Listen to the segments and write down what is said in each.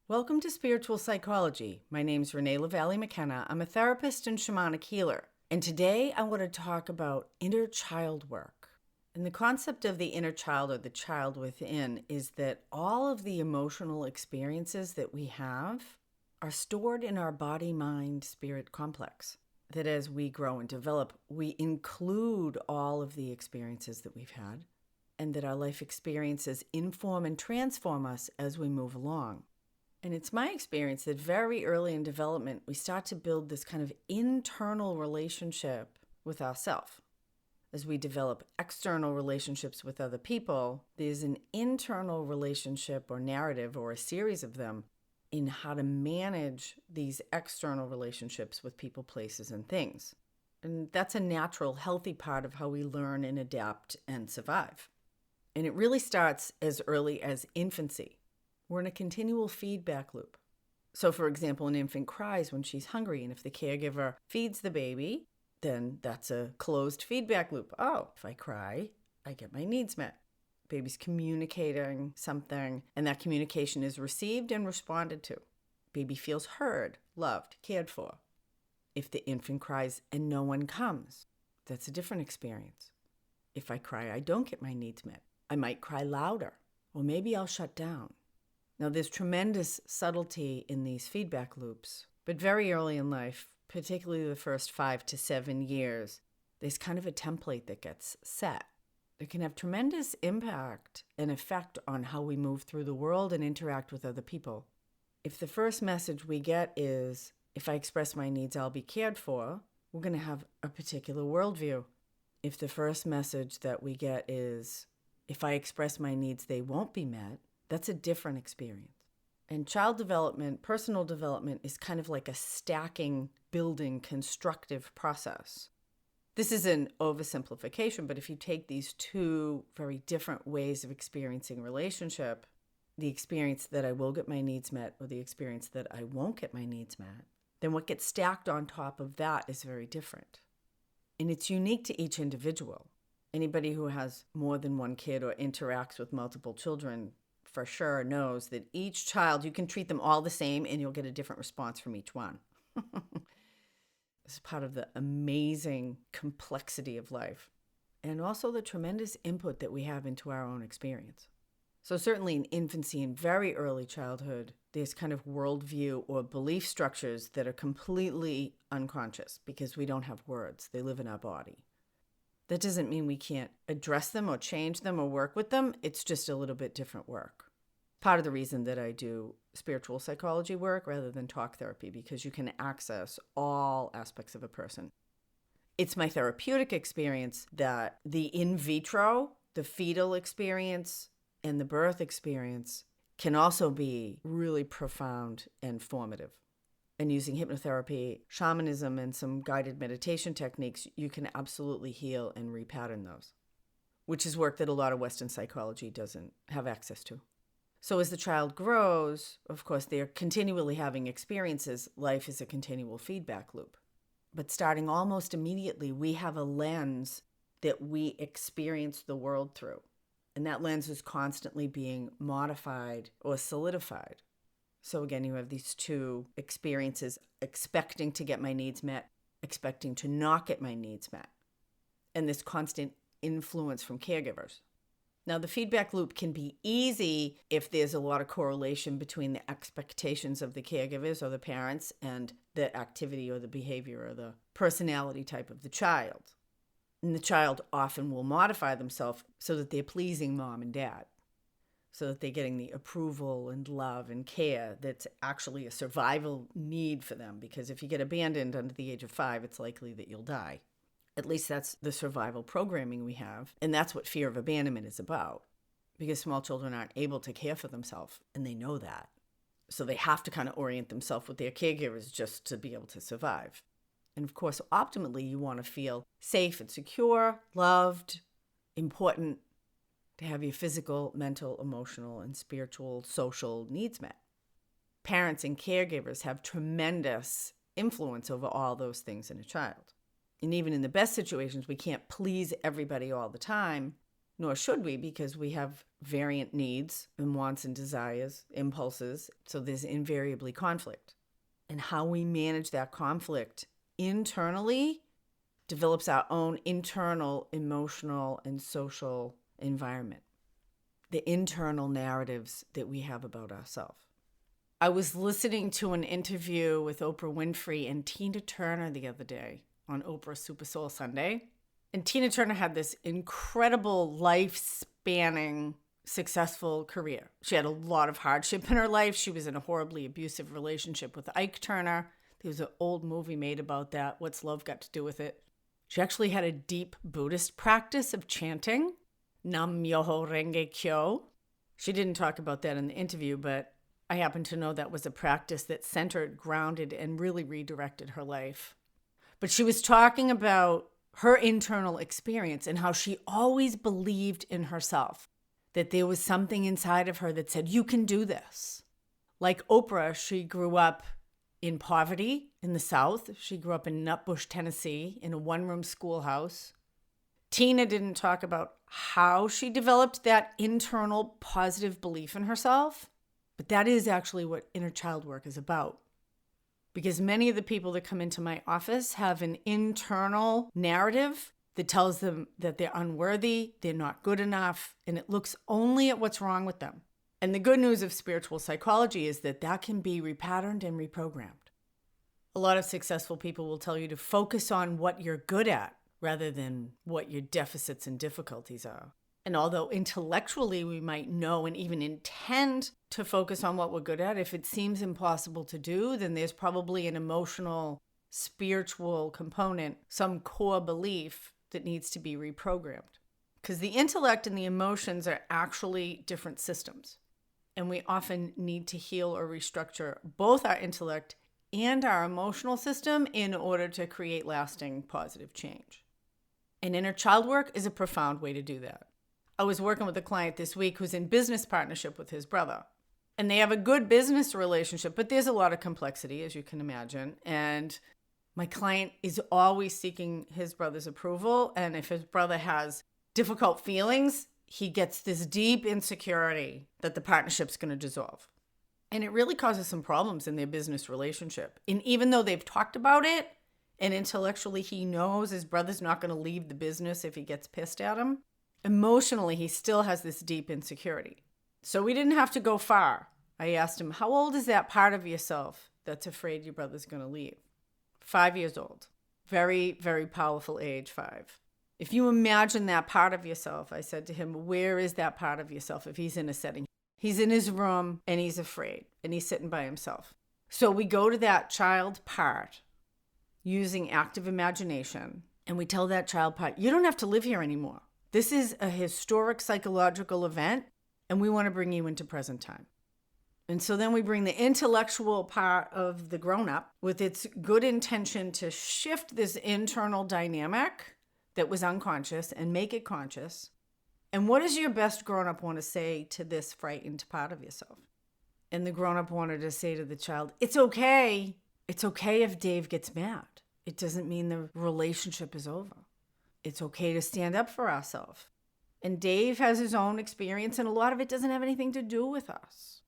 Welcome to Spiritual Psychology. My name's Renee LaValle McKenna. I'm a therapist and shamanic healer. And today I want to talk about inner child work. And the concept of the inner child or the child within is that all of the emotional experiences that we have are stored in our body-mind-spirit complex. That as we grow and develop, we include all of the experiences that we've had, and that our life experiences inform and transform us as we move along. And it's my experience that very early in development, we start to build this kind of internal relationship with ourselves. As we develop external relationships with other people, there's an internal relationship or narrative or a series of them in how to manage these external relationships with people, places, and things. And that's a natural, healthy part of how we learn and adapt and survive. And it really starts as early as infancy. We're in a continual feedback loop. So, for example, an infant cries when she's hungry, and if the caregiver feeds the baby, then that's a closed feedback loop. Oh, if I cry, I get my needs met. Baby's communicating something, and that communication is received and responded to. Baby feels heard, loved, cared for. If the infant cries and no one comes, that's a different experience. If I cry, I don't get my needs met. I might cry louder, or maybe I'll shut down. Now, there's tremendous subtlety in these feedback loops, but very early in life, particularly the first 5 to 7 years, there's kind of a template that gets set. It can have tremendous impact and effect on how we move through the world and interact with other people. If the first message we get is, if I express my needs, I'll be cared for, we're going to have a particular worldview. If the first message that we get is, if I express my needs, they won't be met, that's a different experience. And child development, personal development, is kind of like a stacking, building, constructive process. This is an oversimplification, but if you take these two very different ways of experiencing relationship, the experience that I will get my needs met or the experience that I won't get my needs met, then what gets stacked on top of that is very different. And it's unique to each individual. Anybody who has more than one kid or interacts with multiple children for sure knows that each child, you can treat them all the same and you'll get a different response from each one. It's part of the amazing complexity of life and also the tremendous input that we have into our own experience. So certainly in infancy and very early childhood, there's kind of worldview or belief structures that are completely unconscious because we don't have words. They live in our body. That doesn't mean we can't address them or change them or work with them. It's just a little bit different work. Part of the reason that I do spiritual psychology work rather than talk therapy, because you can access all aspects of a person. It's my therapeutic experience that the in vitro, the fetal experience, and the birth experience can also be really profound and formative. And using hypnotherapy, shamanism, and some guided meditation techniques, you can absolutely heal and repattern those, which is work that a lot of Western psychology doesn't have access to. So as the child grows, of course, they're continually having experiences. Life is a continual feedback loop. But starting almost immediately, we have a lens that we experience the world through. And that lens is constantly being modified or solidified. So again, you have these two experiences, expecting to get my needs met, expecting to not get my needs met, and this constant influence from caregivers. Now, the feedback loop can be easy if there's a lot of correlation between the expectations of the caregivers or the parents and the activity or the behavior or the personality type of the child. And the child often will modify themselves so that they're pleasing mom and dad, so that they're getting the approval and love and care that's actually a survival need for them. Because if you get abandoned under the age of 5, it's likely that you'll die. At least that's the survival programming we have. And that's what fear of abandonment is about. Because small children aren't able to care for themselves, and they know that. So they have to kind of orient themselves with their caregivers just to be able to survive. And of course, optimally, you want to feel safe and secure, loved, important, to have your physical, mental, emotional, and spiritual, social needs met. Parents and caregivers have tremendous influence over all those things in a child. And even in the best situations, we can't please everybody all the time. nor should we, because we have variant needs and wants and desires, impulses. So there's invariably conflict. And how we manage that conflict internally develops our own internal emotional and social environment, the internal narratives that we have about ourselves. I was listening to an interview with Oprah Winfrey and Tina Turner the other day on Oprah Super Soul Sunday. And Tina Turner had this incredible life-spanning, successful career. She had a lot of hardship in her life. She was in a horribly abusive relationship with Ike Turner. There was an old movie made about that. What's Love Got to Do with It? She actually had a deep Buddhist practice of chanting, Nam Myoho Renge Kyo. She didn't talk about that in the interview, but I happen to know that was a practice that centered, grounded, and really redirected her life. But she was talking about her internal experience and how she always believed in herself, that there was something inside of her that said, you can do this. Like Oprah, she grew up in poverty in the South. She grew up in Nutbush, Tennessee, in a one-room schoolhouse. Tina didn't talk about how she developed that internal positive belief in herself, but that is actually what inner child work is about. Because many of the people that come into my office have an internal narrative that tells them that they're unworthy, they're not good enough, and it looks only at what's wrong with them. And the good news of spiritual psychology is that that can be repatterned and reprogrammed. A lot of successful people will tell you to focus on what you're good at rather than what your deficits and difficulties are. And although intellectually we might know and even intend to focus on what we're good at, if it seems impossible to do, then there's probably an emotional, spiritual component, some core belief that needs to be reprogrammed. Because the intellect and the emotions are actually different systems. And we often need to heal or restructure both our intellect and our emotional system in order to create lasting positive change. And inner child work is a profound way to do that. I was working with a client this week who's in business partnership with his brother. And they have a good business relationship, but there's a lot of complexity, as you can imagine. And my client is always seeking his brother's approval. And if his brother has difficult feelings, he gets this deep insecurity that the partnership's going to dissolve. And it really causes some problems in their business relationship. And even though they've talked about it, and intellectually he knows his brother's not going to leave the business if he gets pissed at him, emotionally he still has this deep insecurity. So we didn't have to go far. I asked him, how old is that part of yourself that's afraid your brother's going to leave? 5 years old. Very, very powerful age, 5. If you imagine that part of yourself, I said to him, where is that part of yourself if he's in a setting? He's in his room and he's afraid and he's sitting by himself. So we go to that child part using active imagination and we tell that child part, you don't have to live here anymore. This is a historic psychological event and we want to bring you into present time. And so then we bring the intellectual part of the grown-up with its good intention to shift this internal dynamic that was unconscious and make it conscious. And what does your best grown-up want to say to this frightened part of yourself? And the grown-up wanted to say to the child, it's okay. It's okay if Dave gets mad. It doesn't mean the relationship is over. It's okay to stand up for ourselves. And Dave has his own experience, and a lot of it doesn't have anything to do with us.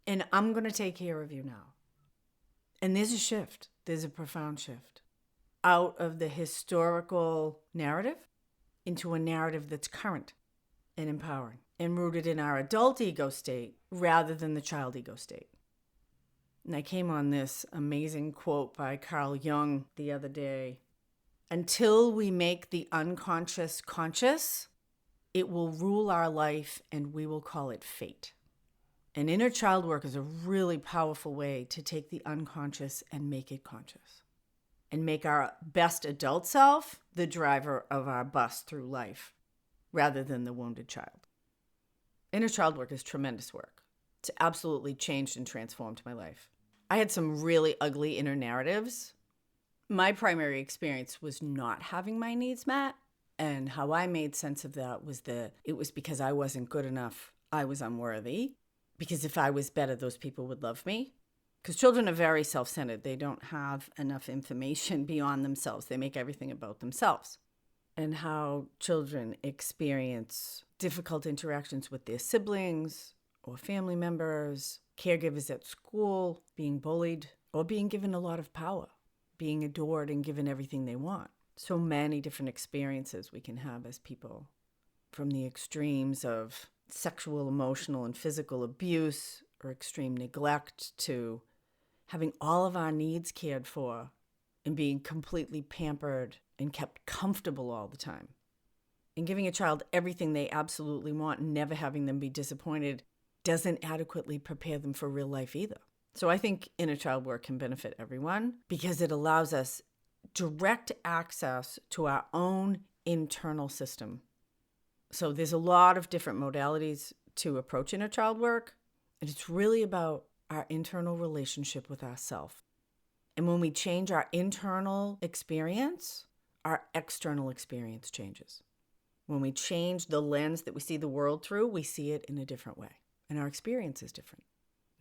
And I'm going to take care of you now. And there's a shift. There's a profound shift out of the historical narrative into a narrative that's current and empowering and rooted in our adult ego state rather than the child ego state. And I came on this amazing quote by Carl Jung the other day. Until we make the unconscious conscious, it will rule our life and we will call it fate. And inner child work is a really powerful way to take the unconscious and make it conscious. And make our best adult self the driver of our bus through life, rather than the wounded child. Inner child work is tremendous work. It's absolutely changed and transformed my life. I had some really ugly inner narratives. My primary experience was not having my needs met, and how I made sense of that was that it was because I wasn't good enough, I was unworthy, because if I was better, those people would love me. Because children are very self-centered. They don't have enough information beyond themselves. They make everything about themselves. and how children experience difficult interactions with their siblings or family members, caregivers at school, being bullied, or being given a lot of power, being adored and given everything they want. So many different experiences we can have as people, from the extremes of sexual, emotional, and physical abuse or extreme neglect to having all of our needs cared for and being completely pampered and kept comfortable all the time. And giving a child everything they absolutely want and never having them be disappointed doesn't adequately prepare them for real life either. So I think inner child work can benefit everyone because it allows us direct access to our own internal system. So there's a lot of different modalities to approach inner child work, and it's really about our internal relationship with ourselves. And when we change our internal experience, our external experience changes. When we change the lens that we see the world through, we see it in a different way, and our experience is different.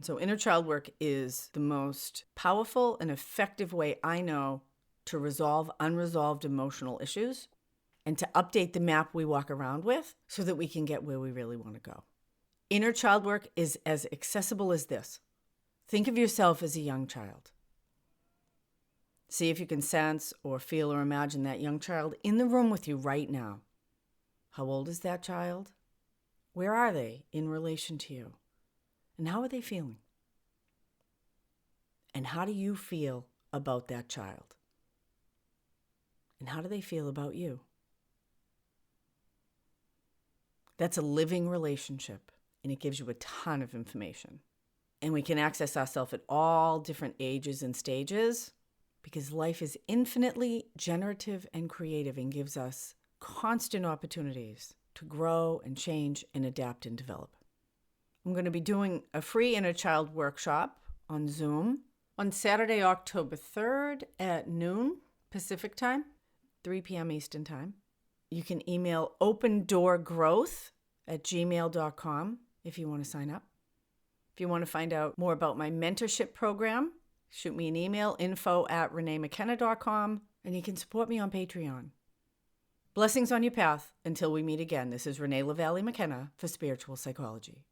So inner child work is the most powerful and effective way I know to resolve unresolved emotional issues and to update the map we walk around with so that we can get where we really want to go. Inner child work is as accessible as this. Think of yourself as a young child. See if you can sense or feel or imagine that young child in the room with you right now. How old is that child? Where are they in relation to you? And how are they feeling? And how do you feel about that child? And how do they feel about you? That's a living relationship, and it gives you a ton of information. And we can access ourselves at all different ages and stages because life is infinitely generative and creative and gives us constant opportunities to grow and change and adapt and develop. I'm going to be doing a free inner child workshop on Zoom on Saturday, October 3rd at noon Pacific time, 3 p.m. Eastern time. You can email opendoorgrowth@gmail.com if you want to sign up. If you want to find out more about my mentorship program, shoot me an email, info@reneemckenna.com, and you can support me on Patreon. Blessings on your path until we meet again. This is Renee LaValle McKenna for Spiritual Psychology.